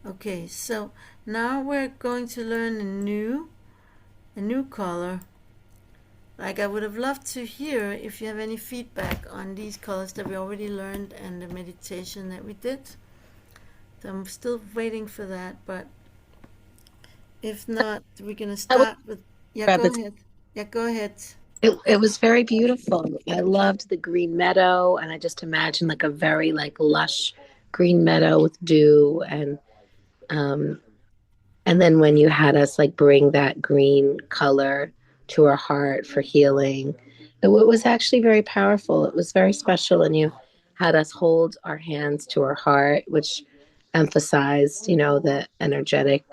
Okay, so now we're going to learn a new color. Like, I would have loved to hear if you have any feedback on these colors that we already learned and the meditation that we did. So I'm still waiting for that, but if not, we're gonna I would start with, yeah, grab go it. ahead. Yeah, go ahead. It was very beautiful. I loved the green meadow, and I just imagined like a very like lush green meadow with dew, um and then when you had us like bring that green color to our heart for healing, it was actually very powerful. It was very special, and you had us hold our hands to our heart, which emphasized, the energetic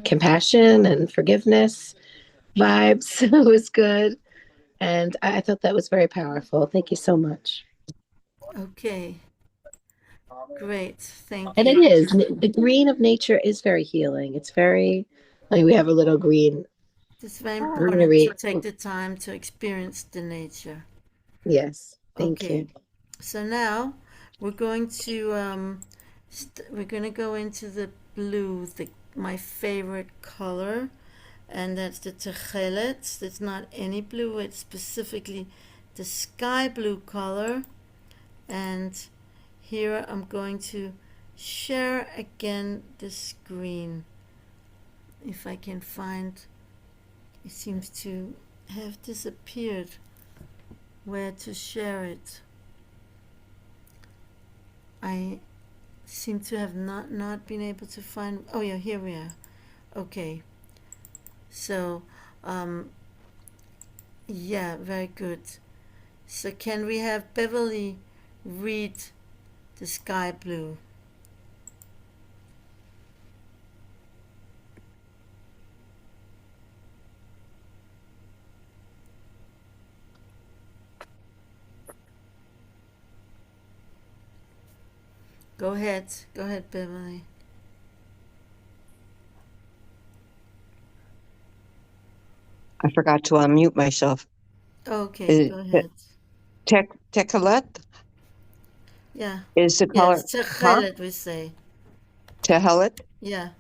compassion and forgiveness vibes. It was good. And I thought that was very powerful. Thank you so much. Okay, great. Thank And it you. is. The green of nature is very healing. It's very, like we have a little green It's very important to greenery. take the time to experience the nature. Yes. Thank Okay, you. so now we're going to we're going to go into the blue, my favorite color, and that's the Techelet. It's not any blue, it's specifically the sky blue color. And here I'm going to share again the screen. If I can find, it seems to have disappeared where to share it. I seem to have not been able to find. Oh yeah, here we are. Okay, so um, yeah, very good. So can we have Beverly read the sky blue? Go ahead, Beverly. I forgot to unmute myself. Okay, Is go ahead. Techelet Yeah, is the yes, color, huh? Techelet we say. Techelet Yeah,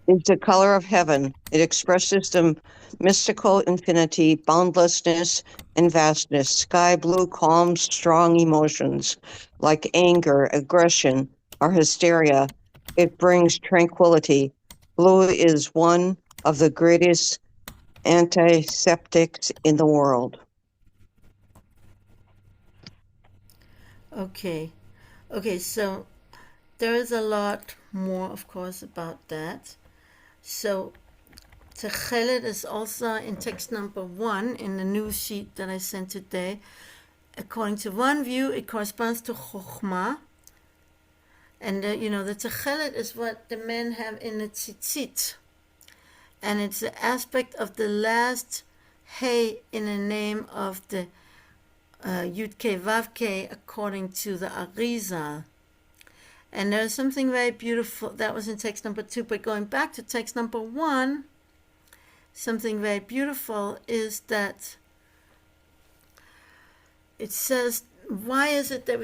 is the color of heaven. It expresses the mystical infinity, boundlessness, and vastness. Sky blue calms strong emotions like anger, aggression, or hysteria. It brings tranquility. Blue is one of the greatest antiseptics in the world. okay. Okay, so there is a lot more, of course, about that. So Techelet is also in text number 1 in the news sheet that I sent today. According to one view, it corresponds to Chokhmah. And, the Techelet is what the men have in the Tzitzit. And it's the aspect of the last Hey in the name of the Yud K Vav K according to the Arizal. And there's something very beautiful that was in text number 2. But going back to text number 1, something very beautiful is that it says, why is it that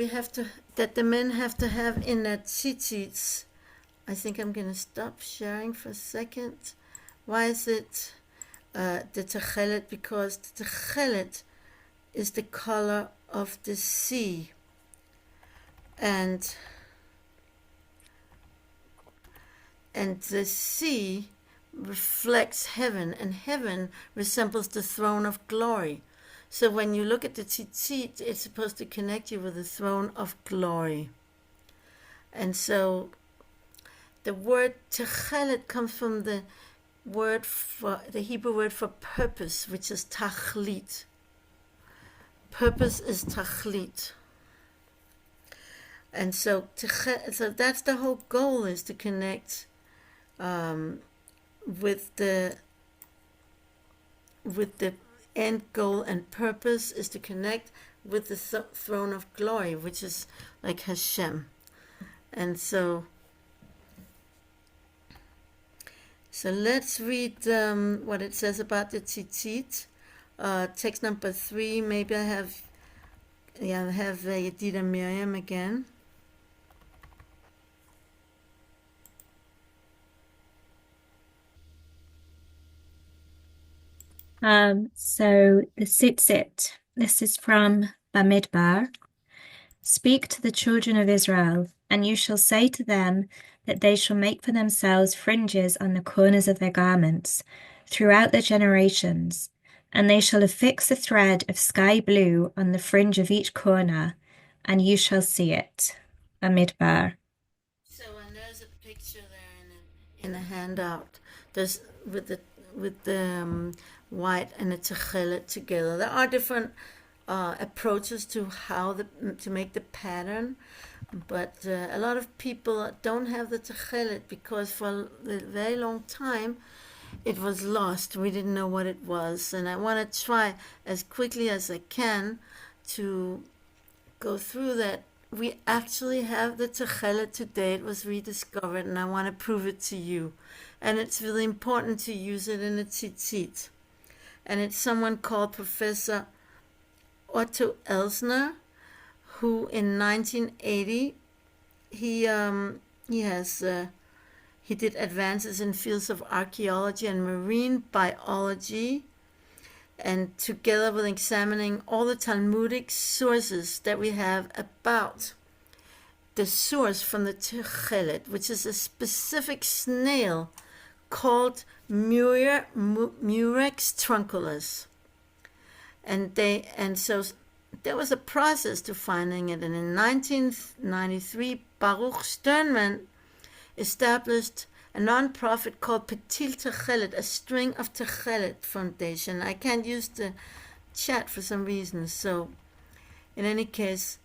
that the men have to have in their tzitzits? I think I'm going to stop sharing for a second. Why is it the Techelet? Because the Techelet is the color of the sea. And the sea reflects heaven, and heaven resembles the throne of glory. So when you look at the tzitzit, it's supposed to connect you with the throne of glory. And so the word techelet comes from the Hebrew word for purpose, which is tachlit. Purpose is tachlit. And so that's the whole goal, is to connect with the end goal, and purpose is to connect with the throne of glory, which is like Hashem. And so let's read what it says about the tzitzit. Text number 3. Maybe I have Yedida Miriam again. So the Tzitzit, this is from Bamidbar. Speak to the children of Israel, and you shall say to them that they shall make for themselves fringes on the corners of their garments throughout the generations, and they shall affix a thread of sky blue on the fringe of each corner, and you shall see it. Bamidbar. So, and there's a picture there in a handout. There's with the white and the Techelet together. There are different approaches to how to make the pattern, but a lot of people don't have the Techelet because for a very long time it was lost. We didn't know what it was, and I want to try as quickly as I can to go through that. We actually have the Techelet today. It was rediscovered, and I want to prove it to you. And it's really important to use it in the Tzitzit. And it's someone called Professor Otto Elsner, who in 1980 he did advances in fields of archaeology and marine biology, and together with examining all the Talmudic sources that we have about the source from the Techelet, which is a specific snail called Murex Trunculus. And so there was a process to finding it, and in 1993 Baruch Sterman established a non-profit called Techelet, a string of Techelet foundation. I can't use the chat for some reason, so in any case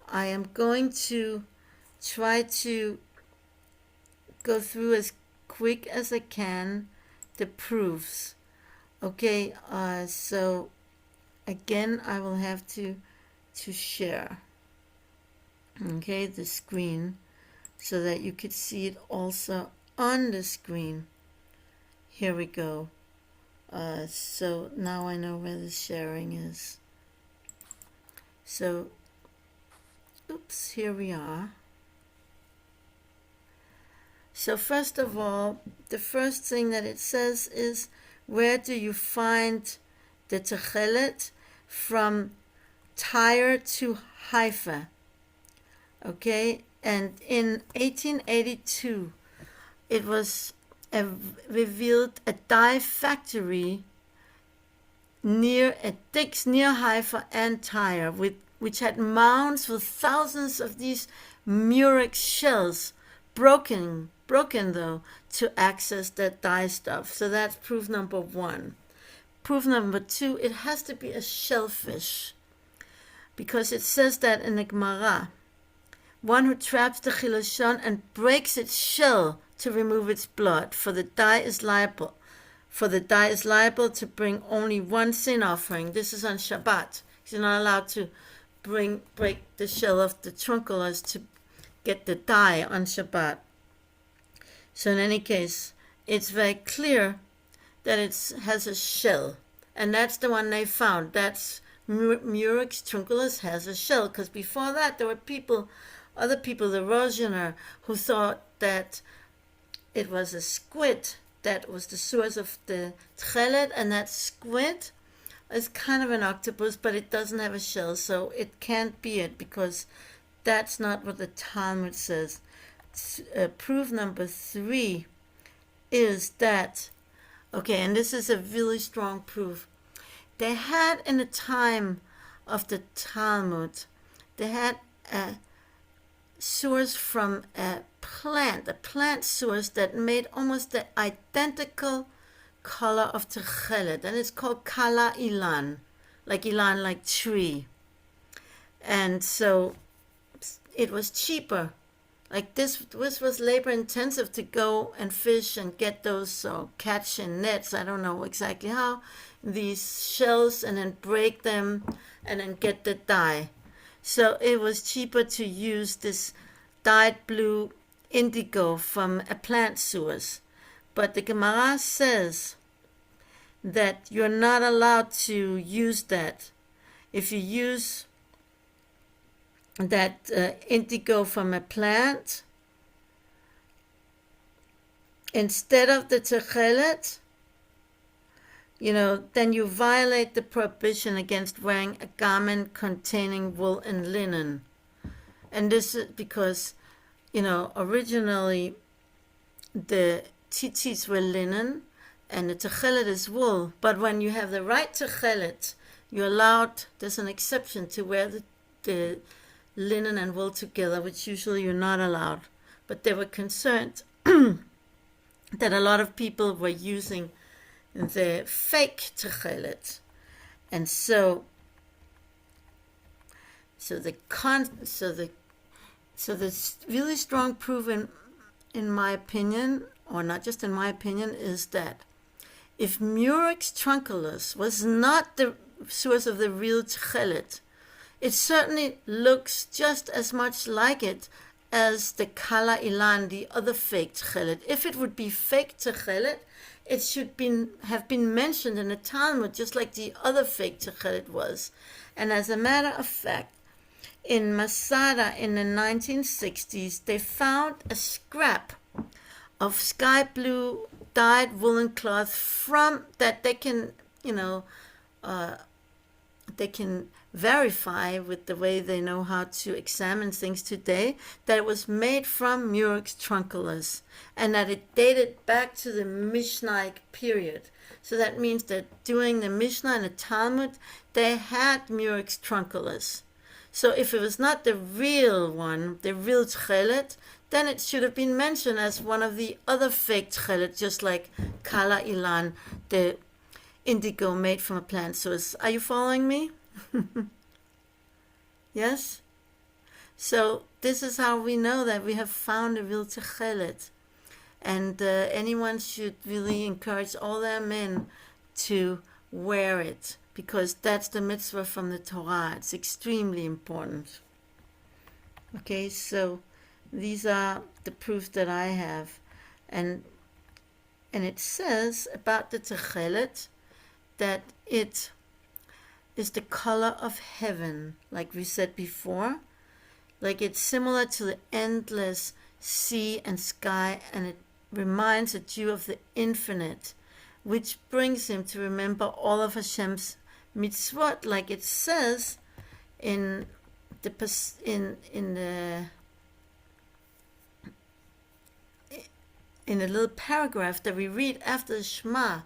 I am going to try to go through as quick as I can the proofs. Okay, so again I will have to share, okay, the screen so that you could see it also on the screen. Here we go. So now I know where the sharing is. So, oops, here we are. So first of all, the first thing that it says is, where do you find the Techelet? From Tyre to Haifa. Okay, and in 1882 it was revealed a dye factory near Haifa and Tyre, which had mounds with thousands of these Murex shells, broken though, to access that dye stuff. So that's proof number one. Proof number two, it has to be a shellfish, because it says that in the Gemara, one who traps the chiloshon and breaks its shell to remove its blood, for the dye is liable to bring only one sin offering. This is on Shabbat. You're not allowed to break the shell of the Trunculus to get the dye on Shabbat. So in any case, it's very clear that it has a shell, and that's the one they found. That's Murex Trunculus has a shell, because before that there were other people, the Rogener, who thought that it was a squid that was the source of the Techelet, and that squid is kind of an octopus, but it doesn't have a shell, so it can't be it, because that's not what the Talmud says. Proof number three is that, okay, and this is a really strong proof. They had, in the time of the Talmud, they had a source from a plant source that made almost the identical color of Techelet, and it's called Kala Ilan, like tree. And so it was cheaper. Like this was labor intensive to go and fish and get those, catch in nets, I don't know exactly how, these shells, and then break them and then get the dye. So it was cheaper to use this dyed blue indigo from a plant source. But the Gemara says that you're not allowed to use that. If you use that indigo from a plant instead of the Techelet, then you violate the prohibition against wearing a garment containing wool and linen. And this is because, originally the tzitzits were linen and the Techelet is wool. But when you have the right Techelet, you're allowed, there's an exception to wear the linen and wool together, which usually you're not allowed. But they were concerned that a lot of people were using the fake Techelet. And so the really strong proof in my opinion, or not just in my opinion, is that if Murex Trunculus was not the source of the real Techelet, it certainly looks just as much like it as the Kala Ilan, the other fake Techelet. If it would be fake Techelet, it should have been mentioned in the Talmud, just like the other fake Techelet was. And as a matter of fact, in Masada in the 1960s, they found a scrap of sky blue dyed woolen cloth from that they can, they can verify with the way they know how to examine things today, that it was made from Murex Trunculus and that it dated back to the Mishnaic period. So that means that during the Mishnah and the Talmud, they had Murex Trunculus. So if it was not the real one, the real Techelet, then it should have been mentioned as one of the other fake Techelet, just like Kala Ilan, the indigo made from a plant source. Are you following me? Yes? So this is how we know that we have found a real Techelet. And anyone should really encourage all their men to wear it, because that's the mitzvah from the Torah. It's extremely important. Okay, so these are the proofs that I have. And it says about the Techelet that it is the color of heaven, like we said before. Like it's similar to the endless sea and sky, and it reminds a Jew of the infinite, which brings him to remember all of Hashem's mitzvot, like it says in a little paragraph that we read after the Shema,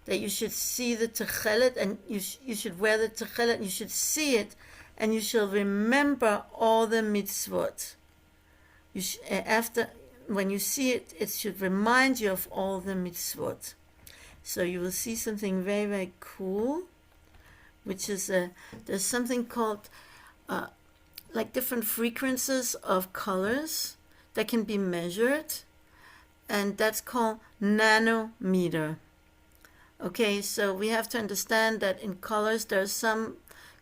that you should see the Techelet, and you should wear the Techelet, and you should see it, and you shall remember all the mitzvot. When you see it, it should remind you of all the mitzvot. So you will see something very, very cool, which is there's something called like different frequencies of colors that can be measured, and that's called nanometer. Okay, so we have to understand that in colors, there are some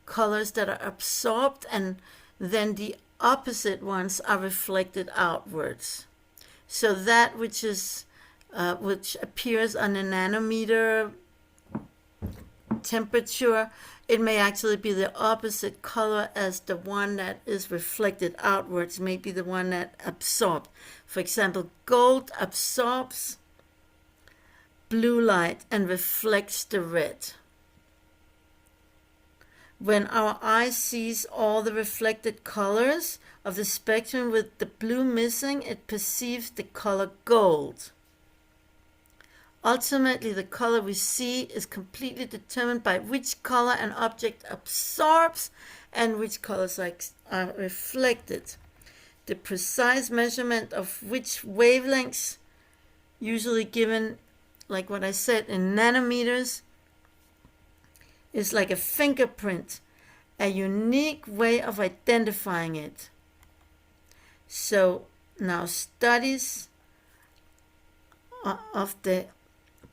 colors that are absorbed, and then the opposite ones are reflected outwards. So that which is which appears on a nanometer temperature, it may actually be the opposite color as the one that is reflected outwards, may be the one that absorbed. For example, gold absorbs blue light and reflects the red. When our eye sees all the reflected colors of the spectrum with the blue missing, it perceives the color gold. Ultimately, the color we see is completely determined by which color an object absorbs and which colors are reflected. The precise measurement of which wavelengths, usually given, like what I said, in nanometers, is like a fingerprint, a unique way of identifying it. So now studies of the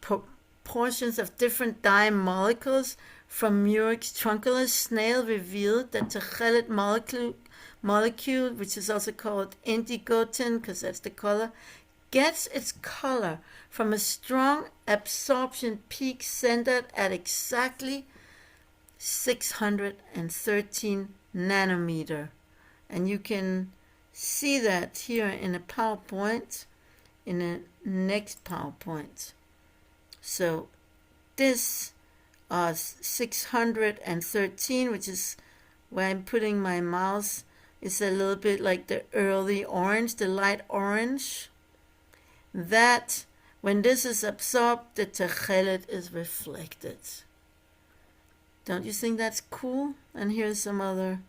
proportions of different dye molecules from Murex Trunculus snail revealed that the Techelet molecule, which is also called indigotin, because that's the color, gets its color from a strong absorption peak centered at exactly 613 nanometer. And you can see that here in a PowerPoint, in the next PowerPoint. So this 613, which is where I'm putting my mouse, is a little bit like the early orange, the light orange. That, when this is absorbed, the Techelet is reflected. Don't you think that's cool? And here's some other,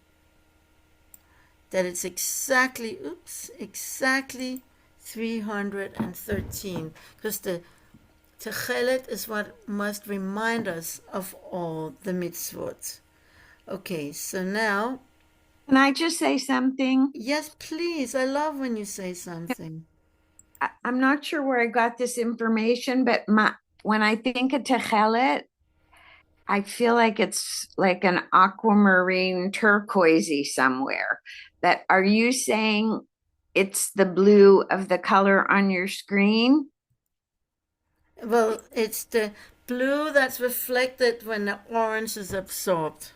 that it's exactly 313, because the Techelet is what must remind us of all the mitzvot. Okay, so now... Can I just say something? Yes, please. I love when you say something. I'm not sure where I got this information, but when I think of Techelet, I feel like it's like an aquamarine turquoisey somewhere. That, are you saying it's the blue of the color on your screen? Well, it's the blue that's reflected when the orange is absorbed.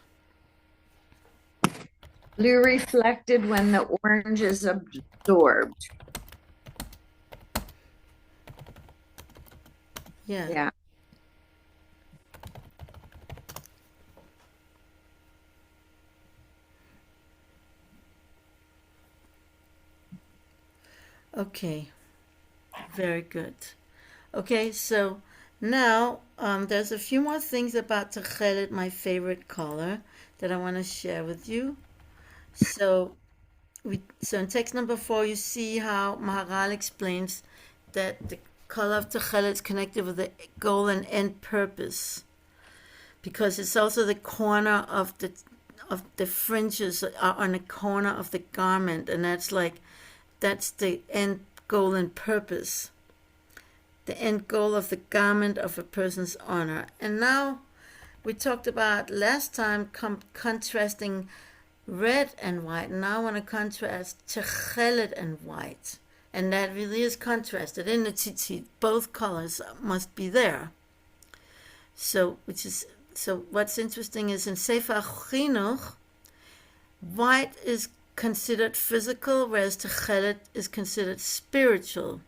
Blue reflected when the orange is absorbed. Yeah. Okay. Very good. Okay, so now there's a few more things about Techelet, my favorite color, that I want to share with you. So in text number 4, you see how Maharal explains that the color of Techelet is connected with the goal and end purpose, because it's also the corner of the fringes are on the corner of the garment, and that's the end goal and purpose, the end goal of the garment of a person's honor. And now we talked about last time contrasting red and white. Now I want to contrast Techelet and white. And that really is contrasted in the Tzitzit. Both colors must be there. So what's interesting is in Sefer Chinuch, white is considered physical, whereas Techelet is considered spiritual.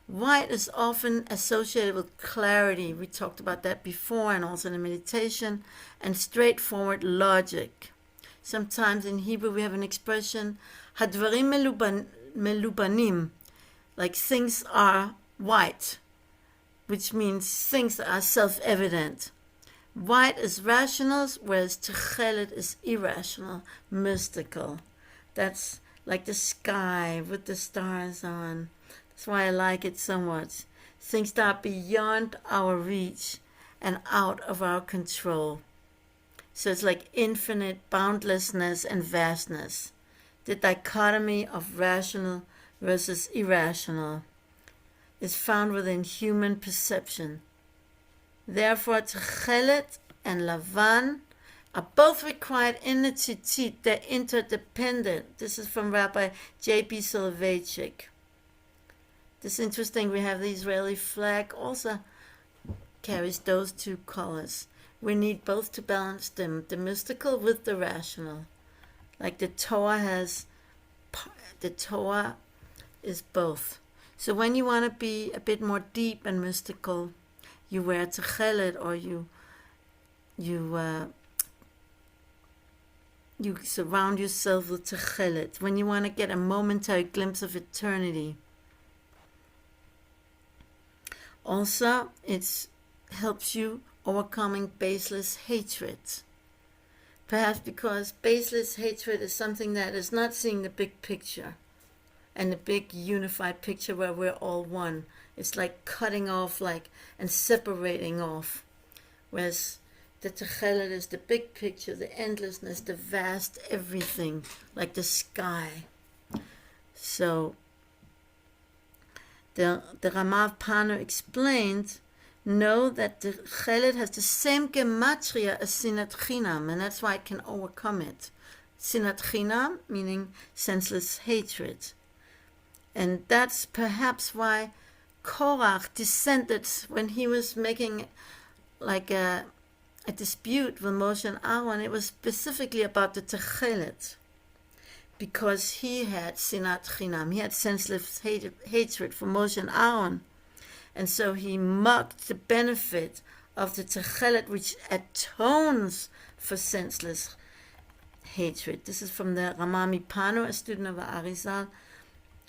White is often associated with clarity. We talked about that before, and also in the meditation, and straightforward logic. Sometimes in Hebrew we have an expression, hadvarim melubanim, like things are white, which means things are self-evident. White is rational, whereas Techelet is irrational, mystical. That's like the sky with the stars on. That's why I like it so much. Things that are beyond our reach and out of our control. So it's like infinite boundlessness and vastness. The dichotomy of rational versus irrational is found within human perception. Therefore, Techelet and Lavan are both required in the Tzitzit. They're interdependent. This is from Rabbi J.P. Soloveitchik. This is interesting. We have the Israeli flag also carries those two colors. We need both to balance them, the mystical with the rational. Like the Torah is both. So when you want to be a bit more deep and mystical, you wear Techelet, or you surround yourself with Techelet. When you want to get a momentary glimpse of eternity. Also, it helps you overcoming baseless hatred. Perhaps because baseless hatred is something that is not seeing the big picture and the big unified picture where we're all one. It's like cutting off and separating off. Whereas the Techelet is the big picture, the endlessness, the vast everything, like the sky. So the Ramav Pano explained, know that the Techelet has the same gematria as Sinat Chinam, and that's why it can overcome it. Sinat Chinam, meaning senseless hatred. And that's perhaps why Korach dissented when he was making a dispute with Moshe and Aaron. It was specifically about the Techelet, because he had Sinat Chinam, he had senseless hatred for Moshe and Aaron, and so he mocked the benefit of the Techelet, which atones for senseless hatred. This is from the Ramami Pano, a student of Arizal.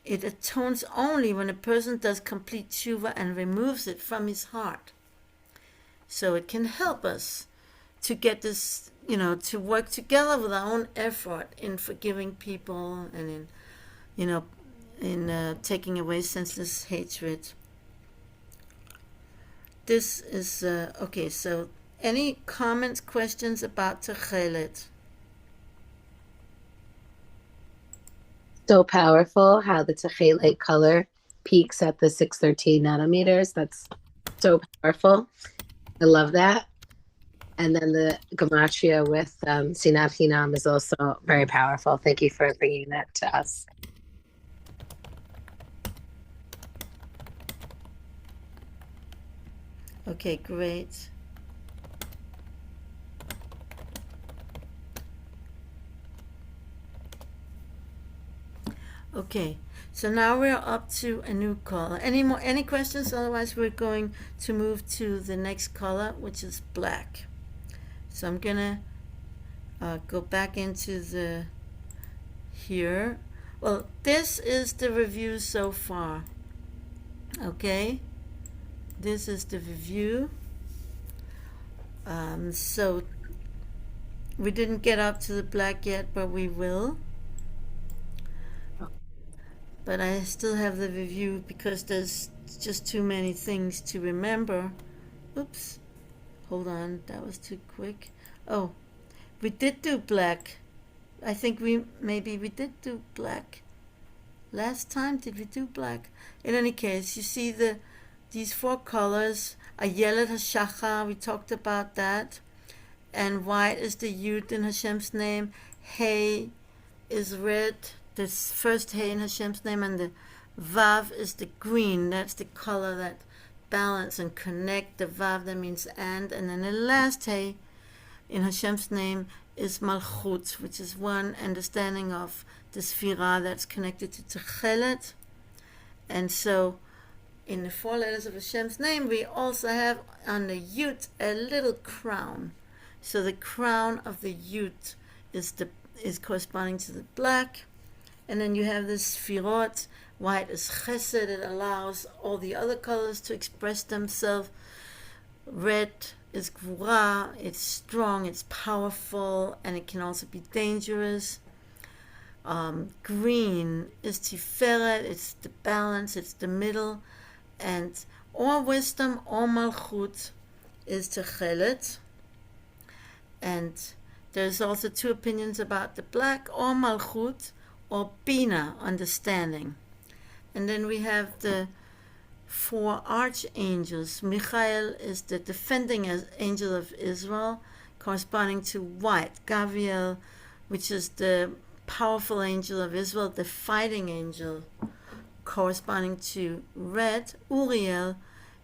It atones only when a person does complete tshuva and removes it from his heart. So it can help us to get this, to work together with our own effort in forgiving people and in taking away senseless hatred. This is, okay, so any comments, questions about Techelet? So powerful how the Techelet color peaks at the 613 nanometers. That's so powerful. I love that. And then the gematria with Sinat Hinam is also very powerful. Thank you for bringing that to us. Okay, great. Okay, so now we're up to a new color. Any questions? Otherwise, we're going to move to the next color, which is black. So I'm gonna go back into the here. Well, this is the review so far. Okay, this is the review. So we didn't get up to the black yet, but we will. But I still have the review because there's just too many things to remember. Oops. Hold on, that was too quick. Oh, we did do black. I think maybe we did do black. Last time, did we do black? In any case, you see these four colors. Ayelet HaShachar, we talked about that. And white is the Yud in Hashem's name. Hey is red. This first Hey in Hashem's name, and the Vav is the green. That's the color that balance and connect. The Vav, that means and then the last Hey in Hashem's name is Malchut, which is one understanding of the Sphira that's connected to Techelet. And so in the four letters of Hashem's name, we also have on the Yud a little crown. So the crown of the Yud is corresponding to the black. And then you have this Sphirot. White is Chesed. It allows all the other colors to express themselves. Red is Gevurah. It's strong, it's powerful, and it can also be dangerous. Green is Tiferet. It's the balance, it's the middle. And all wisdom, all Malchut is Techelet. And there's also two opinions about the black, or Malchut, or Binah, understanding. And then we have the four archangels. Michael is the defending angel of Israel, corresponding to white. Gabriel, which is the powerful angel of Israel, the fighting angel, corresponding to red. Uriel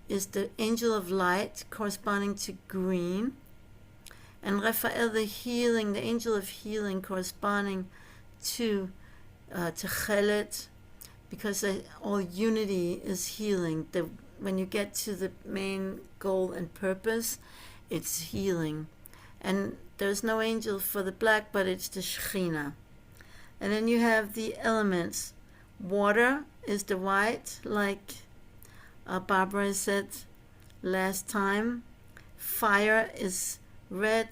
is the angel of light, corresponding to green. And Raphael, the angel of healing, corresponding to Techelet, because all unity is healing. When you get to the main goal and purpose, it's healing. And there's no angel for the black, but it's the Shekhinah. And then you have the elements. Water is the white, like Barbara said last time. Fire is red.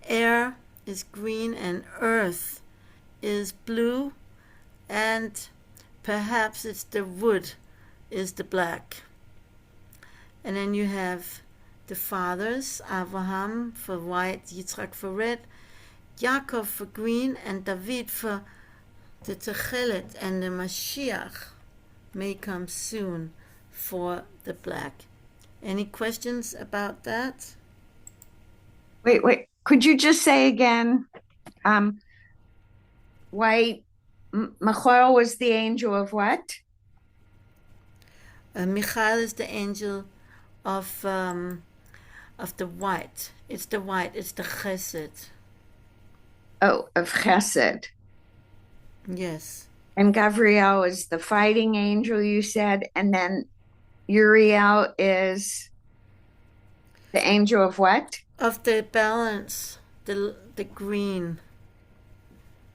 Air is green, and earth is blue, and perhaps it's the wood is the black. And then you have the fathers, Abraham for white, Yitzhak for red, Yaakov for green, and David for the Techelet, and the Mashiach may come soon for the black. Any questions about that? Wait. Could you just say again? White, Michael was the angel of what? Michael is the angel of the white. It's the white. It's the Chesed. Oh, of Chesed. Yes. And Gabriel is the fighting angel, you said, and then Uriel is The angel of what? Of the balance, the green.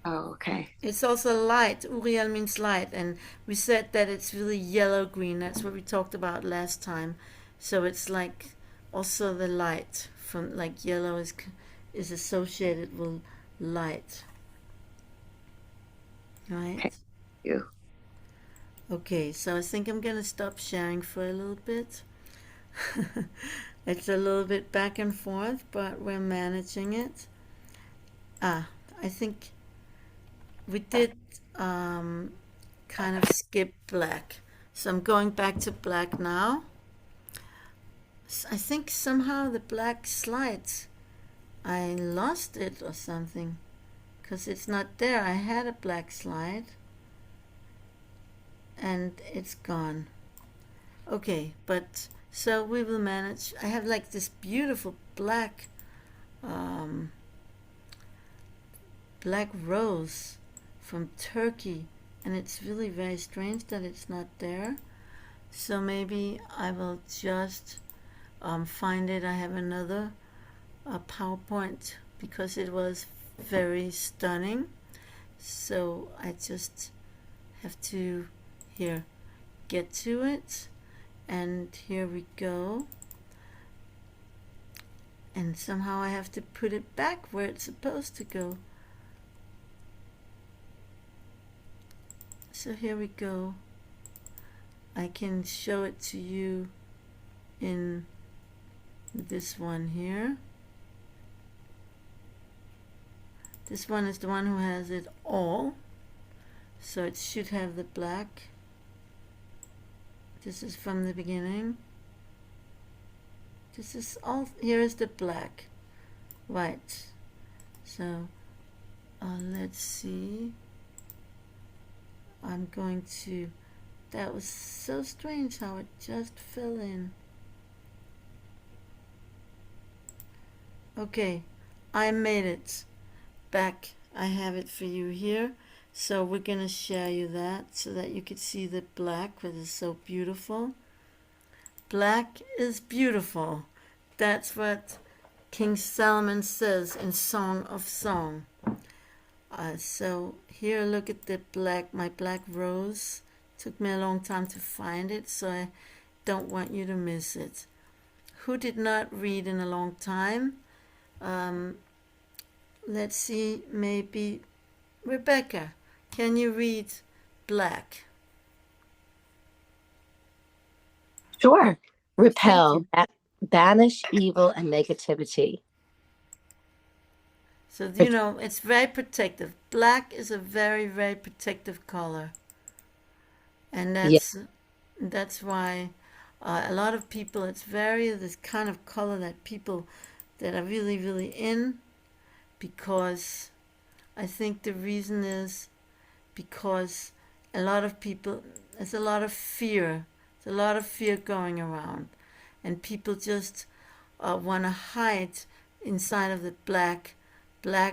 Oh, okay. It's also light. Uriel means light, and we said that it's really yellow green. That's what we talked about last time. So it's like also the light from like yellow is associated with light, right? Okay. You. Okay, so I think I'm gonna stop sharing for a little bit. It's a little bit back and forth, but we're managing it. I think we did kind of skip black. So I'm going back to black now. I think somehow the black slides, I lost it or something, because it's not there. I had a black slide and it's gone. Okay, but so we will manage. I have like this beautiful black black rose from Turkey, and it's really very strange that it's not there. So maybe I will just find it. I have another PowerPoint because it was very stunning. So I just have to here get to it, and here we go. And somehow I have to put it back where it's supposed to go. So here we go. I can show it to you in this one here. This one is the one who has it all. So it should have the black. This is from the beginning. This is all, here is the black. Right. So let's see. I'm going to, that was so strange how it just fell in. Okay, I made it back. I have it for you here. So we're going to share you that so that you could see the black, which is so beautiful. Black is beautiful. That's what King Solomon says in Song of Song. So here, look at the black, my black rose. Took me a long time to find it, so I don't want you to miss it. Who did not read in a long time? Let's see, maybe Rebecca. Can you read black? Sure. Repel, banish evil and negativity. So, you know, it's very protective. Black is a very, very protective color. And that's why a lot of people, it's very this kind of color that people that are really, really in, because I think the reason is because a lot of people, there's a lot of fear. There's a lot of fear going around. And people just want to hide inside of the black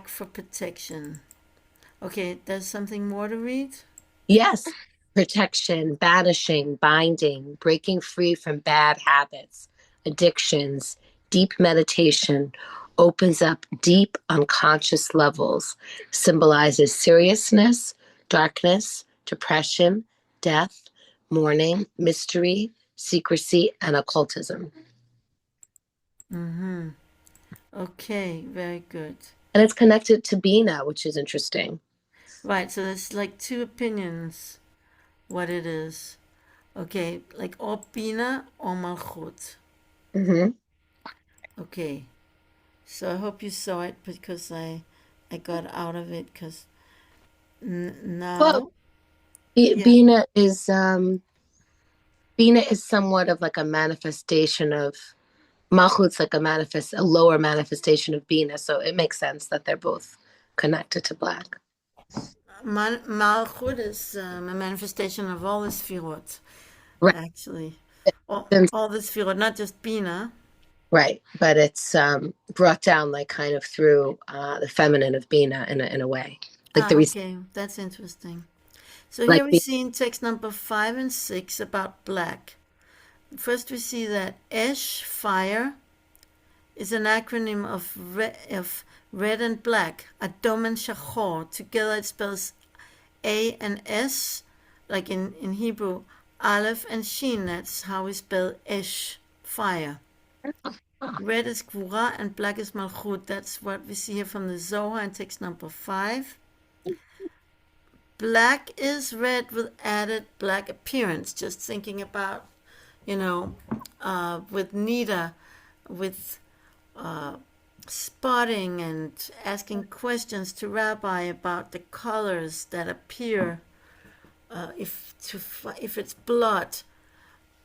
for protection. Okay, there's something more to read? Yes. Protection, banishing, binding, breaking free from bad habits, addictions, deep meditation, opens up deep unconscious levels, symbolizes seriousness, darkness, depression, death, mourning, mystery, secrecy, and occultism. Mm-hmm. Okay, very good. And it's connected to Binah, which is interesting. Right, so there's like two opinions what it is. Okay, like or Binah or Malchut. Mm-hmm. Okay, so I hope you saw it because I got out of it because now. Well, Binah is somewhat of like a manifestation of Malchut's, like a lower manifestation of Binah, so it makes sense that they're both connected to black. Malchut is a manifestation of all the Sfirot, right? Actually, all the Sfirot, not just Binah. Right, but it's brought down like kind of through the feminine of Binah in a way. Like okay, that's interesting. So like here we see in text number 5 and 6 about black. First we see that Esh, fire, is an acronym of red and black, Adom and Shachor. Together it spells A and S, like in Hebrew, Aleph and Shin. That's how we spell Esh, fire. Red is Gevurah and black is Malchut. That's what we see here from the Zohar in text number 5. Black is red with added black appearance. Just thinking about, with Nida, with spotting and asking questions to Rabbi about the colors that appear, if it's blood,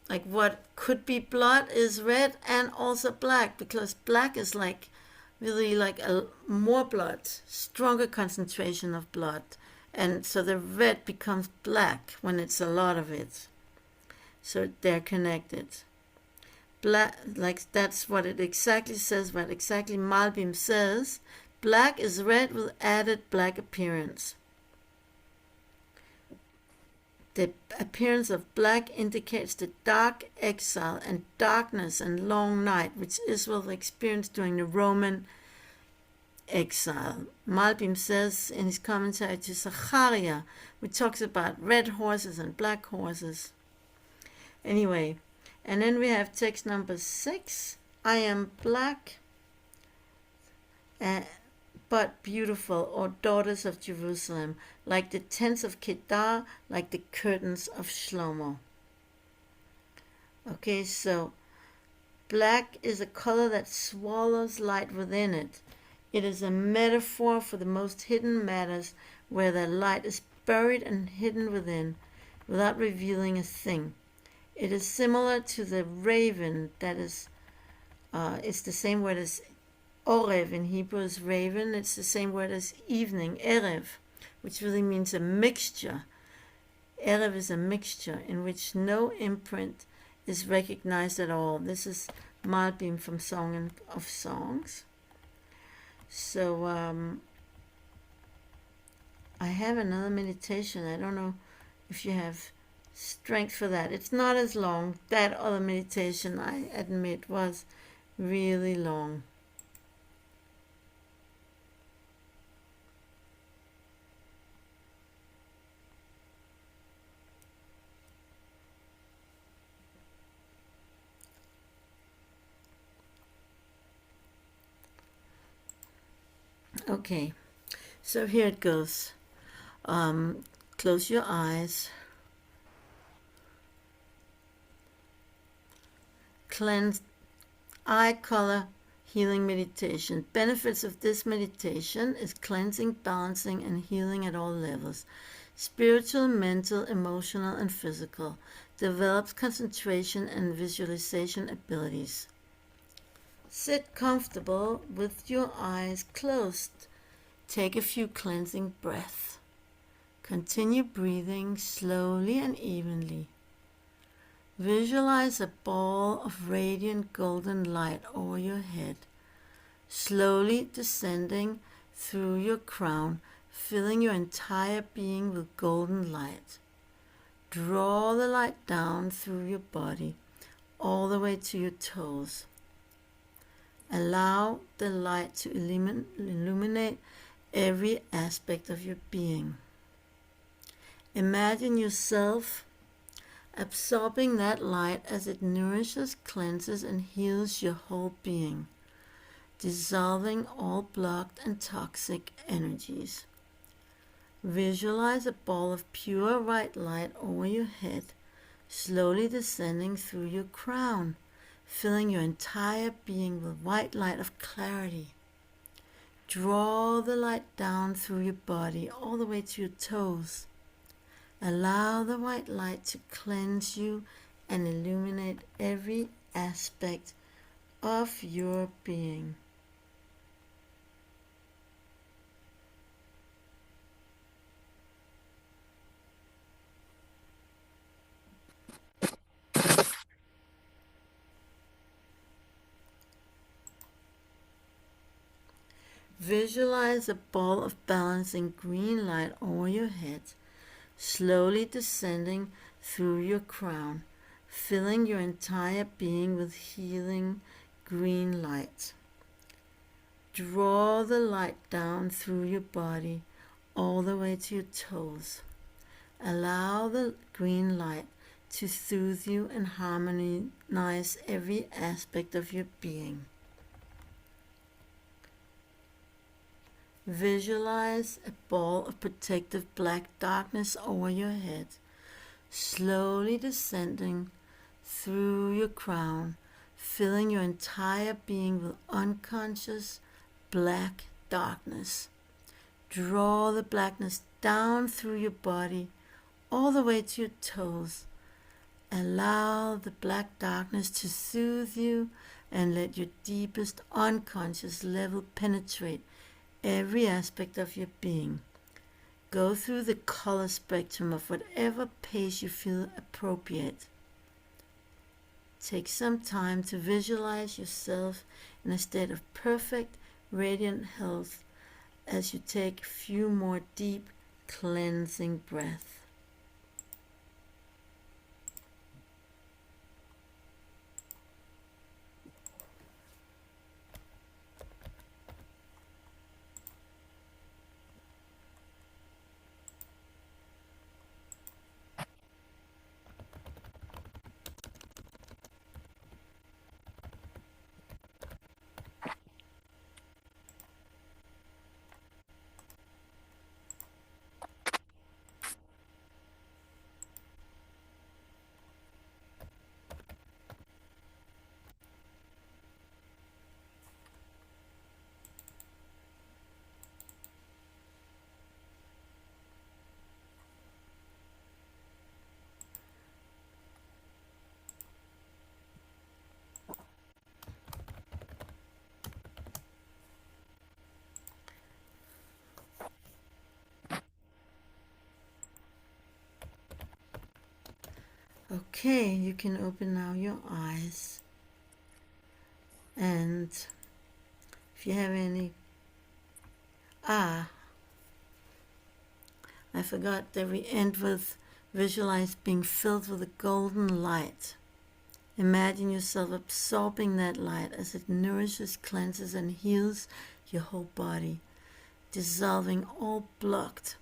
like what could be blood is red and also black, because black is like really like a more blood, stronger concentration of blood, and so the red becomes black when it's a lot of it. So they're connected. Black, like that's what it exactly says, what exactly Malbim says. Black is red with added black appearance. The appearance of black indicates the dark exile and darkness and long night which Israel experienced during the Roman exile. Malbim says in his commentary to Zachariah, which talks about red horses and black horses. Anyway, and then we have text number 6. I am black, but beautiful, or daughters of Jerusalem, like the tents of Kedar, like the curtains of Shlomo. Okay, so black is a color that swallows light within it. It is a metaphor for the most hidden matters, where the light is buried and hidden within, without revealing a thing. It is similar to the raven, that is, it's the same word as Orev in Hebrew is raven. It's the same word as evening, Erev, which really means a mixture. Erev is a mixture in which no imprint is recognized at all. This is Malbim from Song of Songs. So I have another meditation. I don't know if you have strength for that. It's not as long. That other meditation, I admit, was really long. Okay, so here it goes. Close your eyes. Cleanse eye color healing meditation. Benefits of this meditation is cleansing, balancing, and healing at all levels. Spiritual, mental, emotional, and physical. Develops concentration and visualization abilities. Sit comfortable with your eyes closed. Take a few cleansing breaths. Continue breathing slowly and evenly. Visualize a ball of radiant golden light over your head, slowly descending through your crown, filling your entire being with golden light. Draw the light down through your body, all the way to your toes. Allow the light to illuminate every aspect of your being. Imagine yourself absorbing that light as it nourishes, cleanses, and heals your whole being, dissolving all blocked and toxic energies. Visualize a ball of pure white light over your head, slowly descending through your crown, filling your entire being with white light of clarity. Draw the light down through your body, all the way to your toes. Allow the white light to cleanse you and illuminate every aspect of your being. Visualize a ball of balancing green light over your head, slowly descending through your crown, filling your entire being with healing green light. Draw the light down through your body all the way to your toes. Allow the green light to soothe you and harmonize every aspect of your being. Visualize a ball of protective black darkness over your head, slowly descending through your crown, filling your entire being with unconscious black darkness. Draw the blackness down through your body, all the way to your toes. Allow the black darkness to soothe you and let your deepest unconscious level penetrate every aspect of your being. Go through the color spectrum of whatever pace you feel appropriate. Take some time to visualize yourself in a state of perfect, radiant health as you take a few more deep, cleansing breaths. Okay, you can open now your eyes, and if you have any, I forgot that we end with visualize being filled with a golden light. Imagine yourself absorbing that light as it nourishes, cleanses, and heals your whole body, dissolving all blocked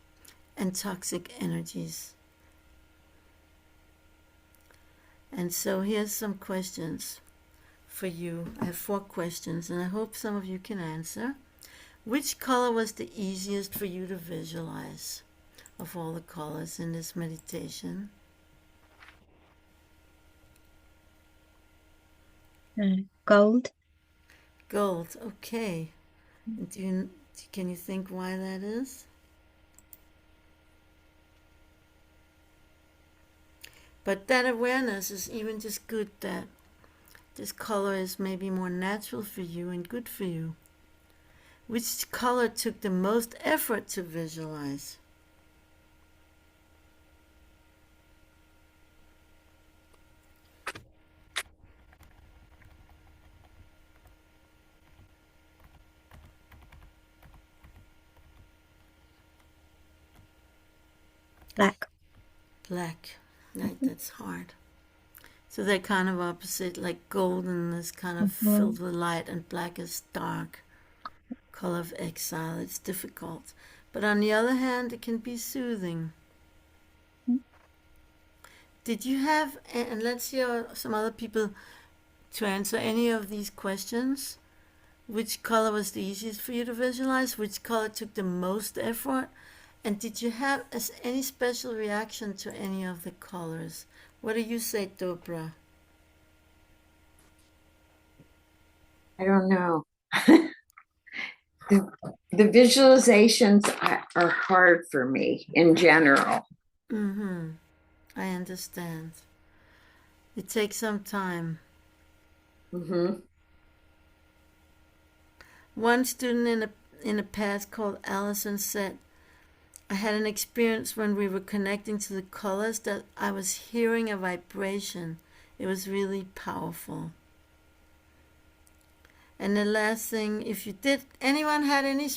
and toxic energies. And so here's some questions for you. I have 4 questions, and I hope some of you can answer. Which color was the easiest for you to visualize of all the colors in this meditation? Gold. Gold, okay. Can you think why that is? But that awareness is even just good that this color is maybe more natural for you and good for you. Which color took the most effort to visualize? Black. Black. Right, that's hard. So they're kind of opposite, like golden is kind of filled with light and black is dark. Color of exile, it's difficult. But on the other hand, it can be soothing. Did you have, and let's hear some other people to answer any of these questions. Which color was the easiest for you to visualize? Which color took the most effort? And did you have any special reaction to any of the colors? What do you say, Dobra? I don't know. The visualizations are hard for me in general. Mm-hmm. I understand. It takes some time. Mm-hmm. One student in a past called Allison said, I had an experience when we were connecting to the colors that I was hearing a vibration. It was really powerful. And the last thing, if you did, anyone had any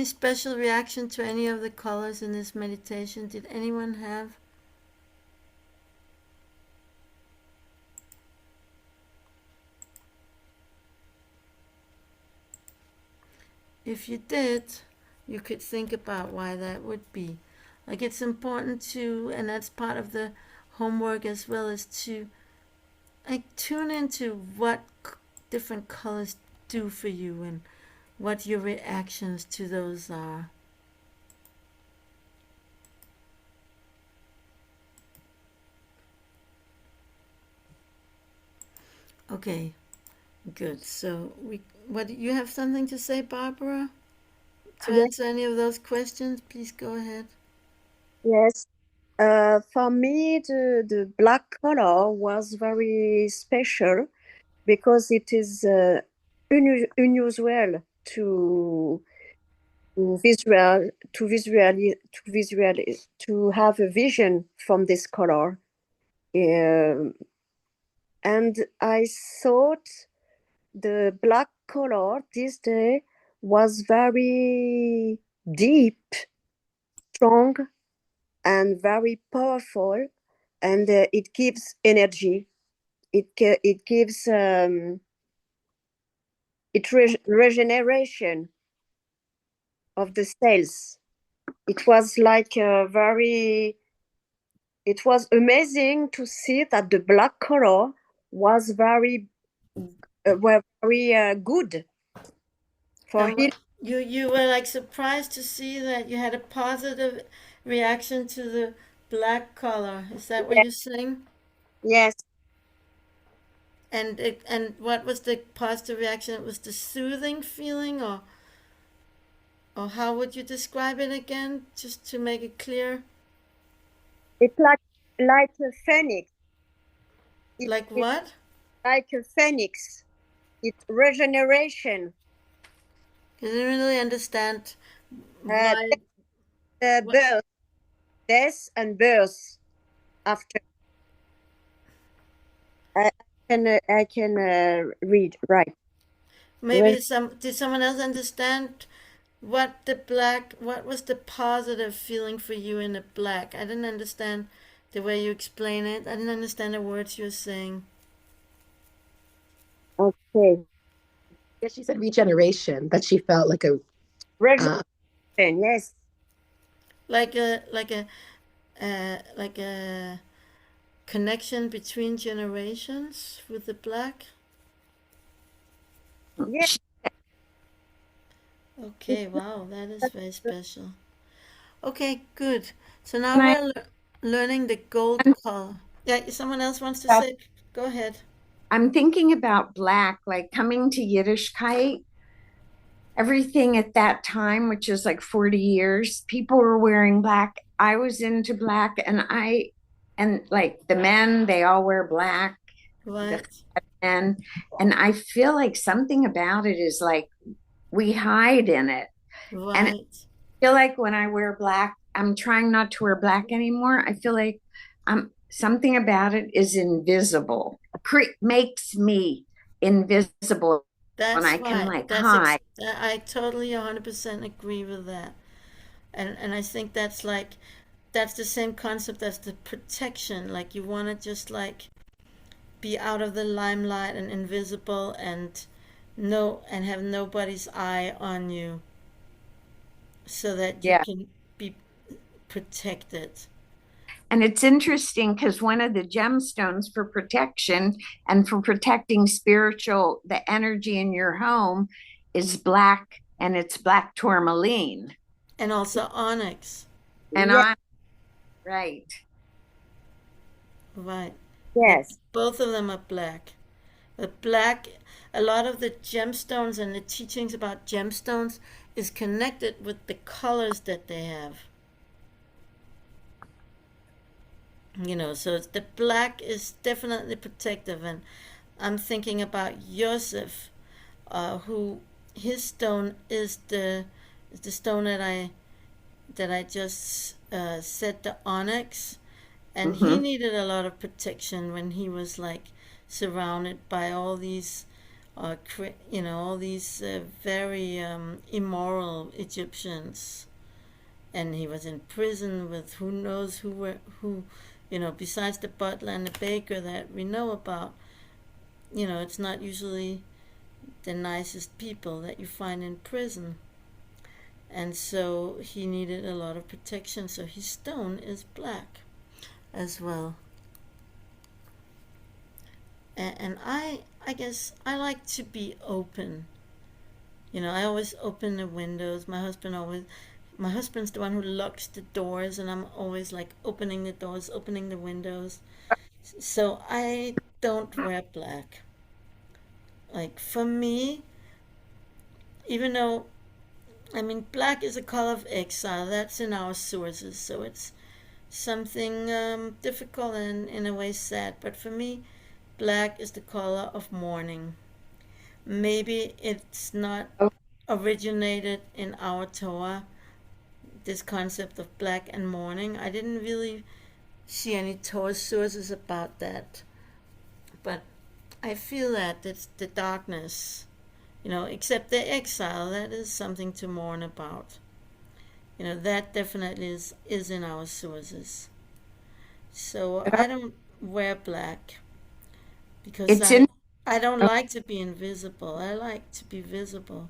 special reaction to any of the colors in this meditation? Did anyone have? if you did, you could think about why that would be. Like, it's important to, and that's part of the homework as well, is to like tune into what different colors do for you and what your reactions to those are. Okay, good. So what you have something to say, Barbara? To Yes, answer any of those questions, please go ahead. yes. For me, the black color was very special because it is unusual to visual to have a vision from this color. And I thought the black color this day was very deep, strong, and very powerful, and it gives energy. It gives regeneration of the cells. It was like it was amazing to see that the black color was very good for And healing. you were like surprised to see that you had a positive reaction to the black color. Is that what Yes, you're saying? yes. And what was the positive reaction? It was the soothing feeling, or how would you describe it again, just to make it clear? It's like a phoenix. Like It's what? like a phoenix. It's regeneration. I didn't really understand Uh, why. What, birth, death, and birth after. I can read right. maybe did someone else understand what was the positive feeling for you in the black? I didn't understand the way you explain it. I didn't understand the words you were saying. Okay. Yeah, she said regeneration, that she felt like a Regeneration, yes. Like a connection between generations with the black. Yes. Okay, wow, that is very special. Okay, good. So now Can I, we're learning the gold color. Yeah, someone else wants to say? Go ahead. I'm thinking about black, like coming to Yiddishkeit. Everything at that time, which is like 40 years, people were wearing black. I was into black, and like the men, they all wear black, the Right, men. And I feel like something about it is like we hide in it. And I right. feel like when I wear black, I'm trying not to wear black anymore. I feel like something about it is invisible, makes me invisible, and That's I can right. like hide. I totally 100% agree with that. And I think that's like that's the same concept as the protection. Like you want to just like be out of the limelight and invisible and have nobody's eye on you so that you Yeah. can be protected. And it's interesting because one of the gemstones for protection and for protecting the energy in your home is black, and it's black tourmaline. And also onyx. And Yes. right. Right. Yes. Both of them are black. The black, a lot of the gemstones and the teachings about gemstones is connected with the colors that they have. So the black is definitely protective, and I'm thinking about Joseph, who his stone is the stone that I just said, the onyx, and he needed a lot of protection when he was like surrounded by all these, all these very immoral Egyptians, and he was in prison with who knows who, besides the butler and the baker that we know about. It's not usually the nicest people that you find in prison. and so he needed a lot of protection, so his stone is black as well. And I guess I like to be open. I always open the windows. My husband's the one who locks the doors, and I'm always like opening the doors, opening the windows. So I don't wear black. Like, for me, even though, black is a color of exile. That's in our sources, so it's something difficult and in a way sad. But for me, black is the color of mourning. Maybe it's not originated in our Torah, this concept of black and mourning. I didn't really see any Torah sources about that. But I feel that it's the darkness, except the exile, that is something to mourn about. That definitely is in our sources. So I don't wear black because It's in I don't like to be invisible. I like to be visible.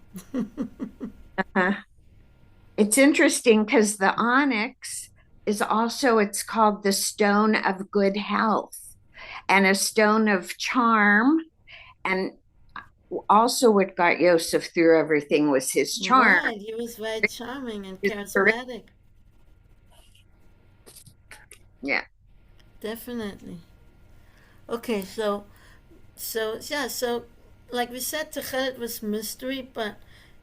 it's interesting because the onyx is also, it's called the stone of good health and a stone of charm. And also what got Yosef through everything was his charm. Right, he was very charming and charismatic. Yeah. Definitely. Okay, so like we said, Techelet was mystery, but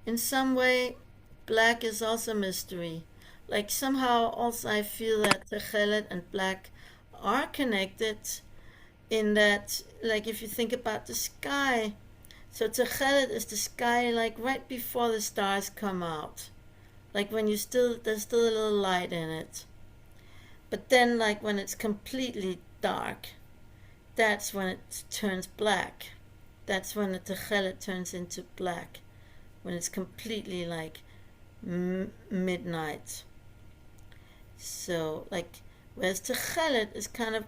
in some way, black is also mystery. Like somehow also I feel that Techelet and black are connected in that, like if you think about the sky, so Techelet is the sky like right before the stars come out. Like when there's still a little light in it. But then like when it's completely dark, that's when it turns black. That's when the Techelet turns into black. When it's completely like midnight. So like, whereas Techelet is kind of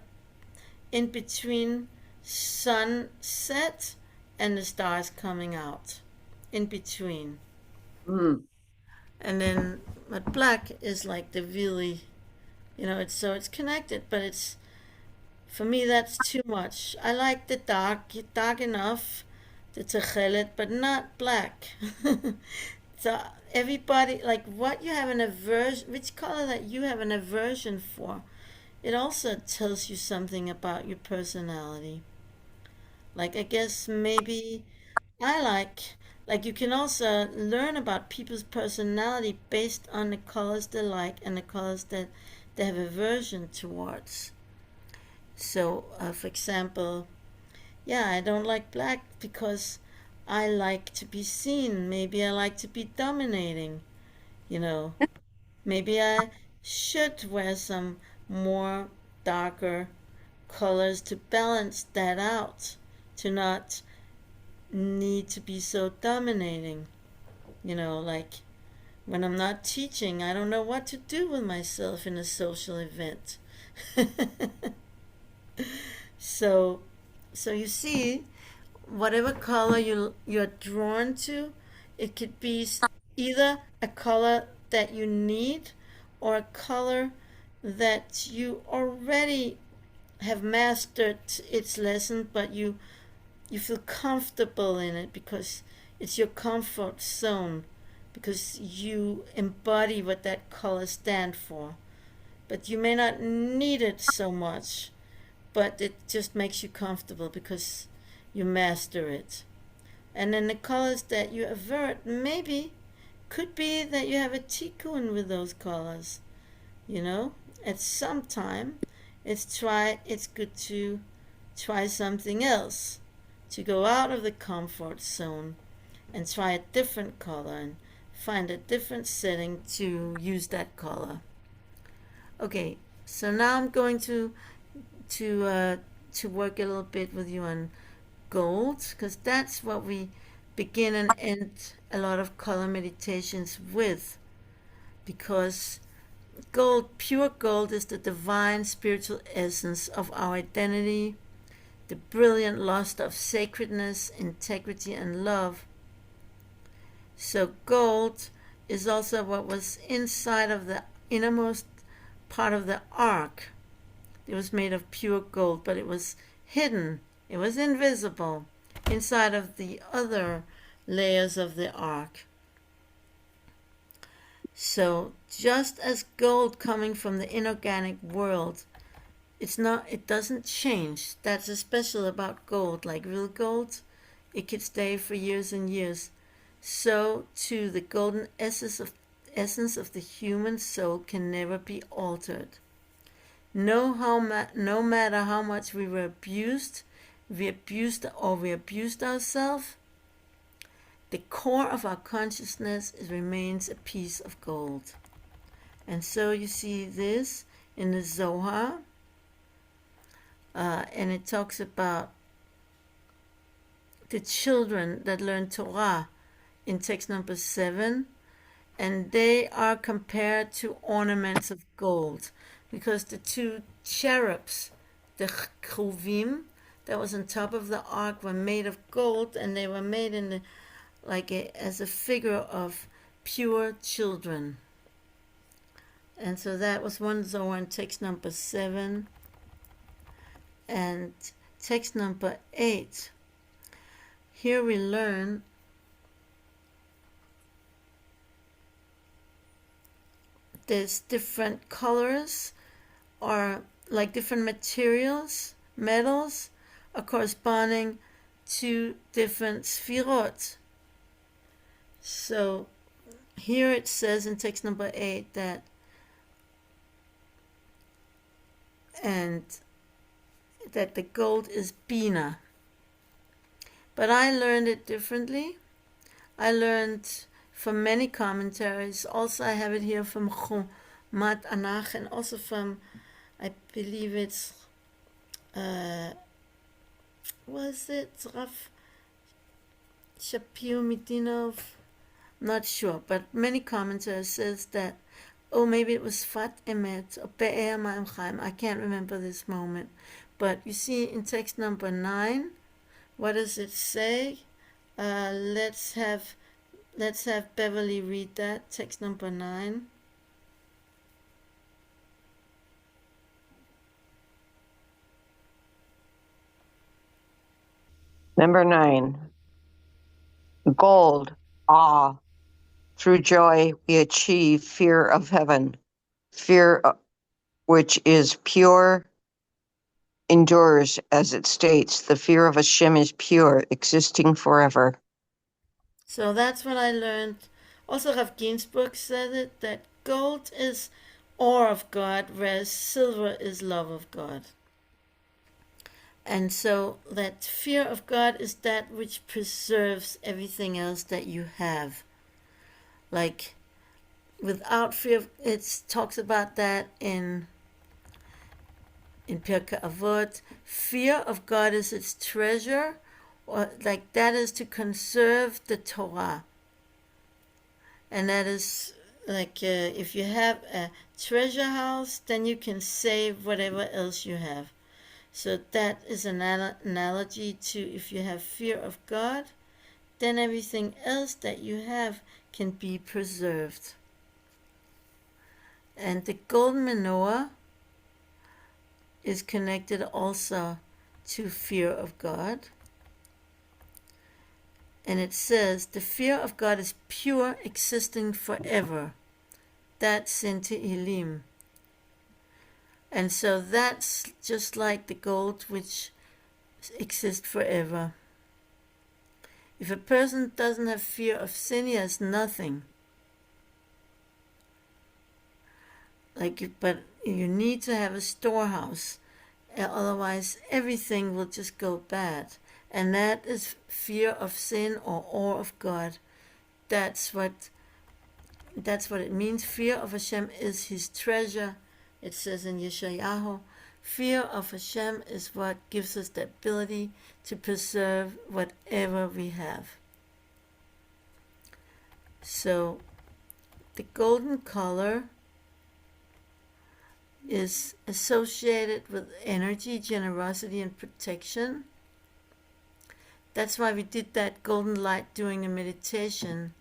in between sunset and the stars coming out. In between. Mm. And then, but black is like the really, it's connected, but it's, for me, that's too much. I like the dark enough, the Techelet, but not black. So everybody, like what you have an aversion, which color that you have an aversion for, it also tells you something about your personality. Like I guess maybe I like you can also learn about people's personality based on the colors they like and the colors that they have aversion towards. So, for example, yeah, I don't like black because I like to be seen. Maybe I like to be dominating, you know. Maybe I should wear some more darker colors to balance that out, to not need to be so dominating. Like when I'm not teaching, I don't know what to do with myself in a social event. So, you see, whatever color you're drawn to, it could be either a color that you need or a color that you already have mastered its lesson, but you feel comfortable in it because it's your comfort zone, because you embody what that color stands for. But you may not need it so much, but it just makes you comfortable because you master it. And then the colors that you avert, maybe could be that you have a tikkun with those colors. At some time, it's good to try something else, to go out of the comfort zone and try a different color and find a different setting to use that color. Okay, so now I'm going to work a little bit with you on gold, because that's what we begin and end a lot of color meditations with, because pure gold, is the divine spiritual essence of our identity, the brilliant lust of sacredness, integrity, and love. So gold is also what was inside of the innermost part of the ark. It was made of pure gold, but it was hidden. It was invisible inside of the other layers of the ark. So just as gold coming from the inorganic world, it doesn't change. That's special about gold. Like real gold, it could stay for years and years. So too the golden essence of the human soul can never be altered. No matter how much we abused ourselves, the core of our consciousness remains a piece of gold. And so you see this in the Zohar, and it talks about the children that learn Torah in text number 7, and they are compared to ornaments of gold, because the two cherubs, the Chruvim, that was on top of the ark, were made of gold, and they were made in as a figure of pure children. And so that was one Zohar in text number 7. And text number 8, here we learn there's different colors, or like different metals are corresponding to different sfirot. So here it says in text number 8 that the gold is Binah. But I learned it differently. I learned from many commentaries. Also, I have it here from Chomat Anach, and also from, I believe it's, was it Rav Shapir Midinov? Not sure, but many commentators says that, maybe it was Fat Emet or Be'er Ma'am Chaim. I can't remember this moment. But you see in text number 9, what does it say? Let's have Beverly read that, text number 9. Number 9. Gold, awe. Through joy we achieve fear of heaven. Fear which is pure endures, as it states. The fear of Hashem is pure, existing forever. So that's what I learned. Also, Rav Ginsburg said it, that gold is awe of God, whereas silver is love of God. And so that fear of God is that which preserves everything else that you have. Like, without fear, it talks about that in Pirkei Avot. Fear of God is its treasure, or like that is to conserve the Torah. And that is like if you have a treasure house, then you can save whatever else you have. So that is an analogy to if you have fear of God, then everything else that you have can be preserved. And the golden menorah is connected also to fear of God. And it says, the fear of God is pure, existing forever. That's in Tehillim. And so that's just like the gold which exists forever. If a person doesn't have fear of sin, he has nothing. But you need to have a storehouse. Otherwise, everything will just go bad. And that is fear of sin or awe of God. That's what it means. Fear of Hashem is his treasure. It says in Yeshayahu, fear of Hashem is what gives us the ability to preserve whatever we have. So the golden color is associated with energy, generosity, and protection. That's why we did that golden light during the meditation.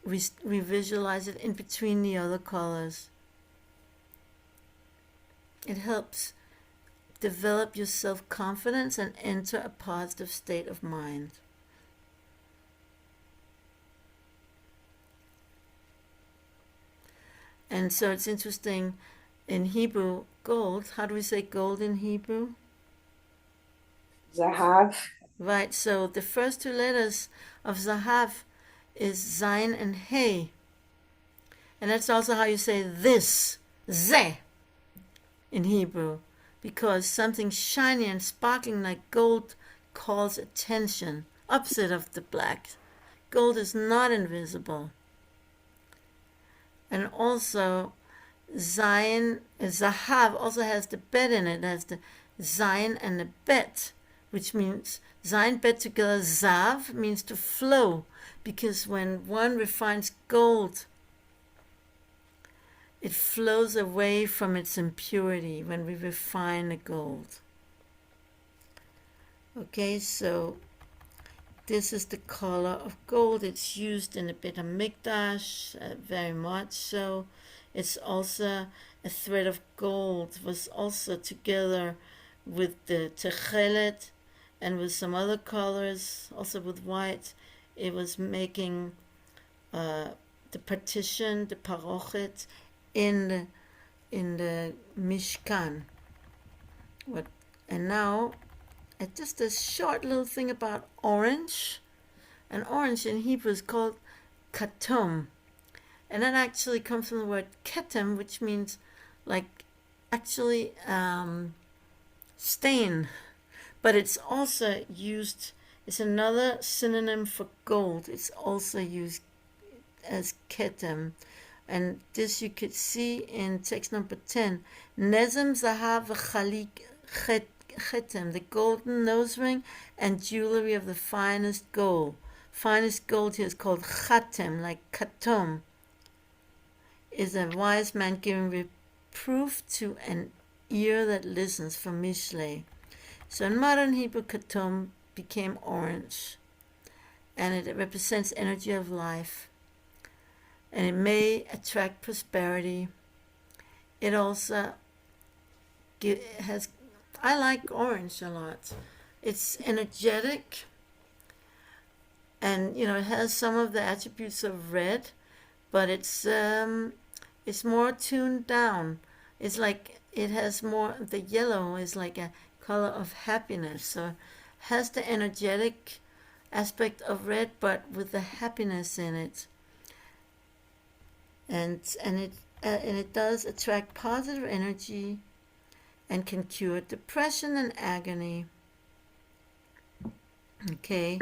revisualize it in between the other colors. It helps develop your self-confidence and enter a positive state of mind. And so it's interesting, in Hebrew, gold, how do we say gold in Hebrew? Zahav. Right, so the first two letters of Zahav is Zayin and Hey. And that's also how you say this, Zeh, in Hebrew. Because something shiny and sparkling like gold calls attention, opposite of the black. Gold is not invisible. And also, Zahav also has the bet in it. It has the Zayin and the bet, which means Zayin bet together. Zav means to flow, because when one refines gold, it flows away from its impurity when we refine the gold. Okay, so this is the color of gold. It's used in the Beit HaMikdash, very much so. It's also a thread of gold, was also together with the Techelet and with some other colors, also with white. It was making the partition, the parochet, in the Mishkan. And now, just a short little thing about orange. And orange in Hebrew is called katom. And that actually comes from the word ketem, which means like actually stain. But it's also used, it's another synonym for gold. It's also used as ketem. And this you could see in text number 10. Nezem zahav v'chalik chetem, the golden nose ring and jewelry of the finest gold. Finest gold here is called chatem, like katom. Is a wise man giving reproof to an ear that listens, from Mishlei. So in modern Hebrew, katom became orange, and it represents energy of life. And it may attract prosperity. It also has, I like orange a lot. It's energetic, and it has some of the attributes of red, but it's more tuned down. It's like it has more, the yellow is like a color of happiness. So it has the energetic aspect of red, but with the happiness in it. And it does attract positive energy and can cure depression and agony. Okay,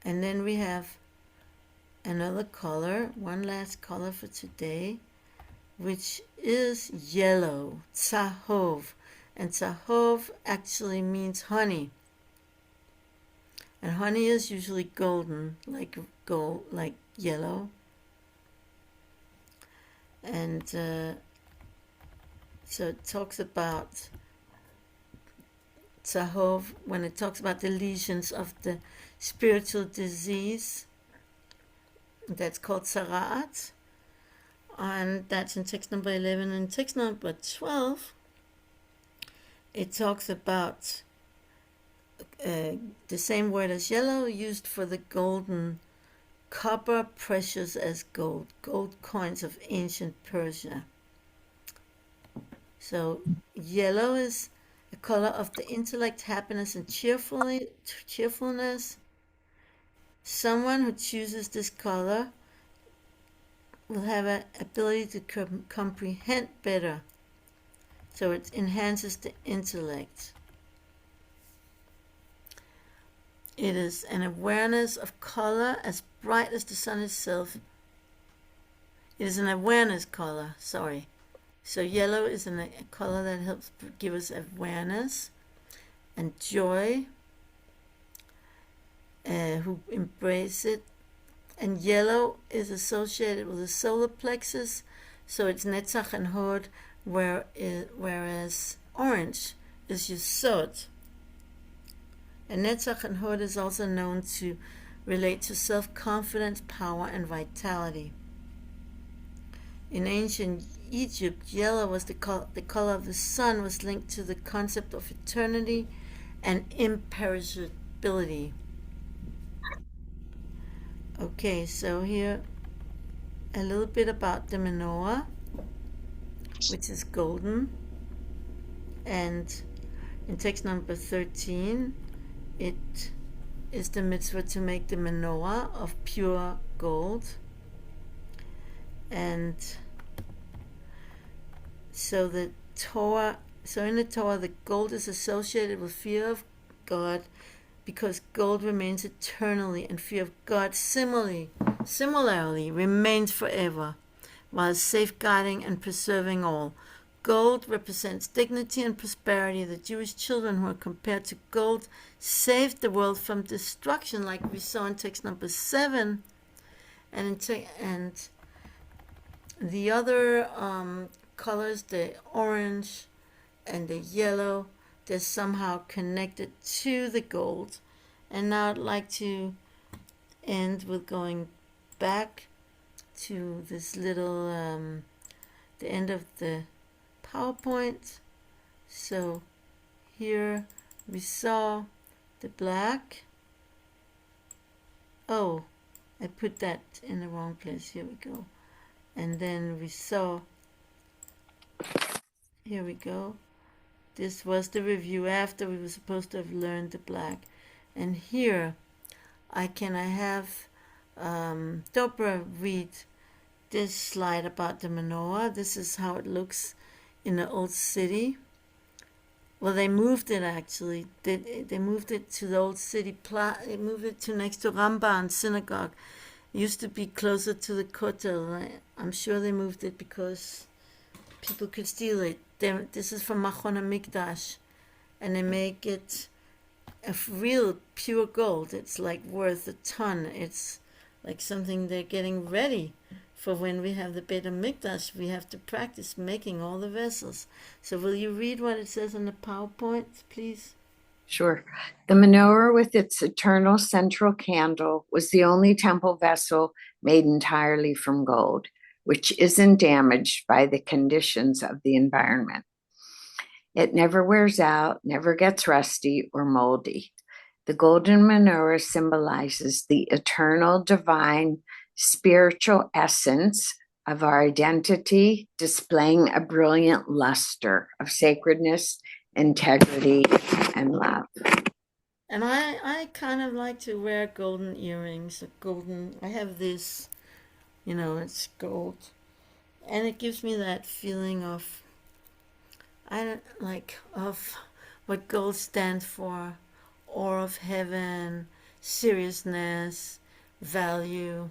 and then we have another color, one last color for today, which is yellow, tzahov. And tzahov actually means honey. And honey is usually golden, like gold, like yellow. And so it talks about tzahov when it talks about the lesions of the spiritual disease. That's called tzaraat. And that's in text number 11. And text number 12, it talks about the same word as yellow used for the golden copper, precious as gold coins of ancient Persia. So yellow is a color of the intellect, happiness, and cheerfulness. Someone who chooses this color will have an ability to comprehend better. So it enhances the intellect. It is an awareness of color as bright as the sun itself. It is an awareness color, sorry. So yellow is a color that helps give us awareness and joy, who embrace it. And yellow is associated with the solar plexus, so it's Netzach and Hod, whereas orange is Yesod. And Netzach and Hod is also known to relate to self-confidence, power, and vitality. In ancient Egypt, yellow was the color of the sun, was linked to the concept of eternity and imperishability. Okay, so here a little bit about the menorah, which is golden, and in text number 13, it is the mitzvah to make the menorah of pure gold. And so in the Torah, the gold is associated with fear of God, because gold remains eternally, and fear of God similarly remains forever, while safeguarding and preserving all. Gold represents dignity and prosperity. The Jewish children who are compared to gold saved the world from destruction, like we saw in text number 7. And the other colors, the orange and the yellow, they're somehow connected to the gold. And now I'd like to end with going back to this little, the end of the PowerPoint. So here we saw the black. Oh, I put that in the wrong place. Here we go. And then we saw, here we go. This was the review after we were supposed to have learned the black. And here I have Dobra read this slide about the menorah. This is how it looks in the old city. Well, they moved it actually. They moved it to the old city. They moved it to next to Ramban synagogue. It used to be closer to the Kotel. I'm sure they moved it because people could steal it. This is from Machon HaMikdash, and they make it a real pure gold. It's like worth a ton. It's like something they're getting ready for when we have the Beit HaMikdash. We have to practice making all the vessels. So will you read what it says on the PowerPoint, please? Sure. The menorah with its eternal central candle was the only temple vessel made entirely from gold, which isn't damaged by the conditions of the environment. It never wears out, never gets rusty or moldy. The golden menorah symbolizes the eternal, divine, spiritual essence of our identity, displaying a brilliant luster of sacredness, integrity, and love. And I kind of like to wear golden earrings. I have this, it's gold. And it gives me that feeling of what gold stands for. Awe of heaven, seriousness, value,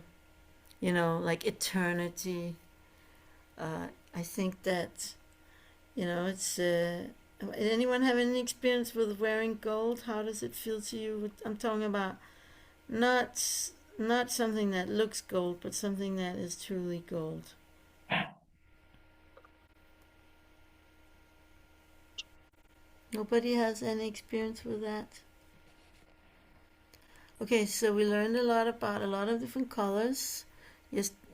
like eternity. I think that, it's... anyone have any experience with wearing gold? How does it feel to you? I'm talking about not something that looks gold, but something that is truly gold. Nobody has any experience with that? Okay, so we learned a lot about a lot of different colors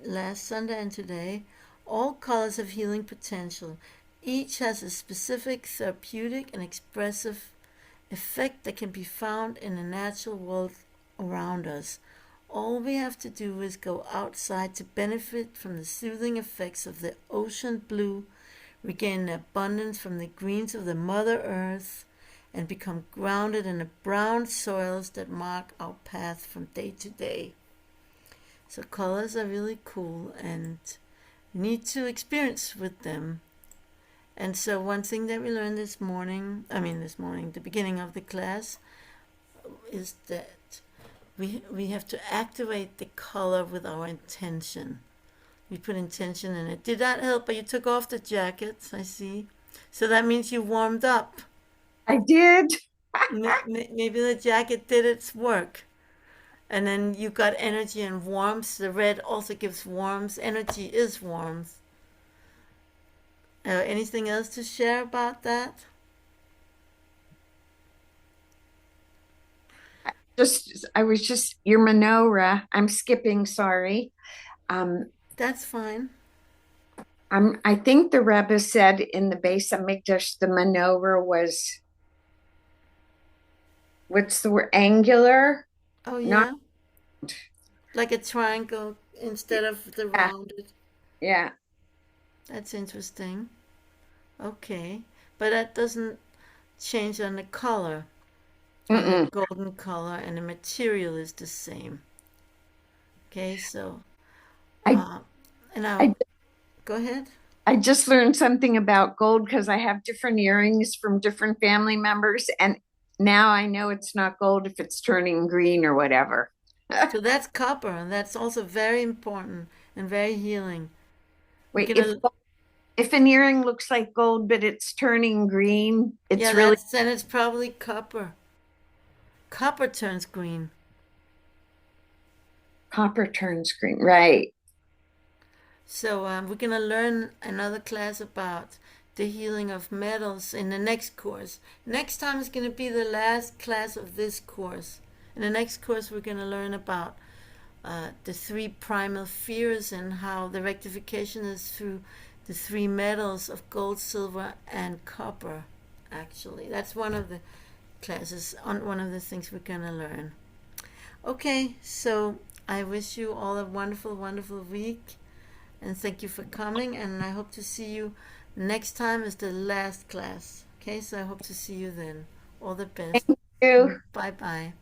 last Sunday and today. All colors have healing potential. Each has a specific therapeutic and expressive effect that can be found in the natural world around us. All we have to do is go outside to benefit from the soothing effects of the ocean blue, regain the abundance from the greens of the Mother Earth, and become grounded in the brown soils that mark our path from day to day. So colors are really cool, and you need to experience with them. And so one thing that we learned the beginning of the class, is that we have to activate the color with our intention. We put intention in it. Did that help? But you took off the jacket, I see. So that means you warmed up. I did. Maybe the jacket did its work. And then you got energy and warmth. The red also gives warmth. Energy is warmth. Anything else to share about that? I was just your menorah. I'm skipping, sorry. That's fine. I think the Rebbe said in the Beis Hamikdash the menorah was, what's the word, angular? Oh, Not, yeah. Like a triangle instead of the yeah, rounded. yeah. That's interesting. Okay. But that doesn't change on the color, on the Mm-mm. golden color, and the material is the same. Okay, so, I, uh, and now, I go ahead. I just learned something about gold because I have different earrings from different family members, and now I know it's not gold if it's turning green or whatever. So that's copper, and that's also very important and very healing. We're Wait, gonna, if an earring looks like gold but it's turning green, yeah, it's really then it's probably copper. Copper turns green. copper turns green, right? So we're gonna learn another class about the healing of metals in the next course. Next time is gonna be the last class of this course. In the next course, we're gonna learn about the three primal fears and how the rectification is through the three metals of gold, silver, and copper. Actually, that's one of the classes, on one of the things we're gonna learn. Okay, so I wish you all a wonderful, wonderful week, and thank you for coming. And I hope to see you next time is the last class. Okay, so I hope to see you then. All the best. Thank you. Bye bye.